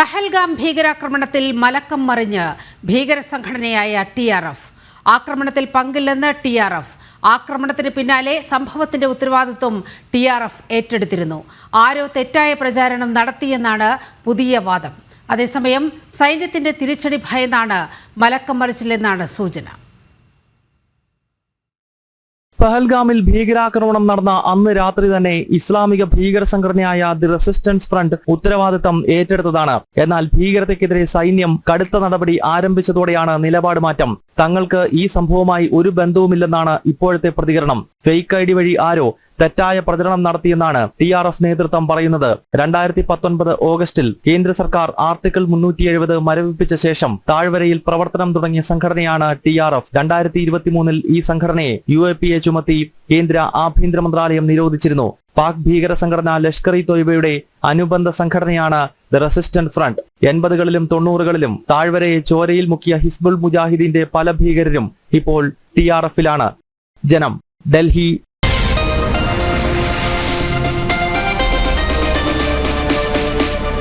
പഹൽഗാം ഭീകരാക്രമണത്തിൽ മലക്കം മറിഞ്ഞ് ഭീകരസംഘടനയായ TRF. ആക്രമണത്തിൽ പങ്കില്ലെന്ന് TRF. ആക്രമണത്തിന് പിന്നാലെ സംഭവത്തിന്റെ ഉത്തരവാദിത്വം TRF ഏറ്റെടുത്തിരുന്നു. ആരോ തെറ്റായ പ്രചാരണം നടത്തിയെന്നാണ് പുതിയ വാദം. അതേസമയം സൈന്യത്തിന്റെ തിരിച്ചടി ഭയന്നാണ് മലക്കം മറിച്ചില്ലെന്നാണ് സൂചന. പഹൽഗാമിൽ ഭീകരാക്രമണം നടന്ന അന്ന് രാത്രി തന്നെ ഇസ്ലാമിക ഭീകര സംഘടനയായ ദി റെസിസ്റ്റൻസ് ഫ്രണ്ട് ഉത്തരവാദിത്തം ഏറ്റെടുത്തതാണ്. എന്നാൽ ഭീകരതയ്ക്കെതിരെ സൈന്യം കടുത്ത നടപടി ആരംഭിച്ചതോടെയാണ് നിലപാട് മാറ്റം. തങ്ങൾക്ക് ഈ സംഭവവുമായി ഒരു ബന്ധവുമില്ലെന്നാണ് ഇപ്പോഴത്തെ പ്രതികരണം. ഫേക്ക് ഐഡി വഴി ആരോ തെറ്റായ പ്രചരണം നടത്തിയെന്നാണ് TRF നേതൃത്വം പറയുന്നത്. 2019 ഓഗസ്റ്റിൽ കേന്ദ്ര സർക്കാർ ആർട്ടിക്കിൾ 370 മരവിപ്പിച്ച ശേഷം താഴ്വരയിൽ പ്രവർത്തനം തുടങ്ങിയ സംഘടനയാണ് TRF. 2023 ഈ സംഘടനയെ UAPA ചുമത്തി കേന്ദ്ര ആഭ്യന്തര മന്ത്രാലയം നിരോധിച്ചിരുന്നു. പാക് ഭീകര സംഘടന ലഷ്കർ-ഇ-തോയ്ബയുടെ അനുബന്ധ സംഘടനയാണ് ദി റെസിസ്റ്റന്റ് ഫ്രണ്ട്. 80കളിലും 90കളിലും താഴ്വരയെ ചോരയിൽ മുക്കിയ ഹിസ്ബുൾ മുജാഹിദീന്റെ പല ഭീകരരും ഇപ്പോൾ TRF-ലാണ്. ജനം, ഡൽഹി.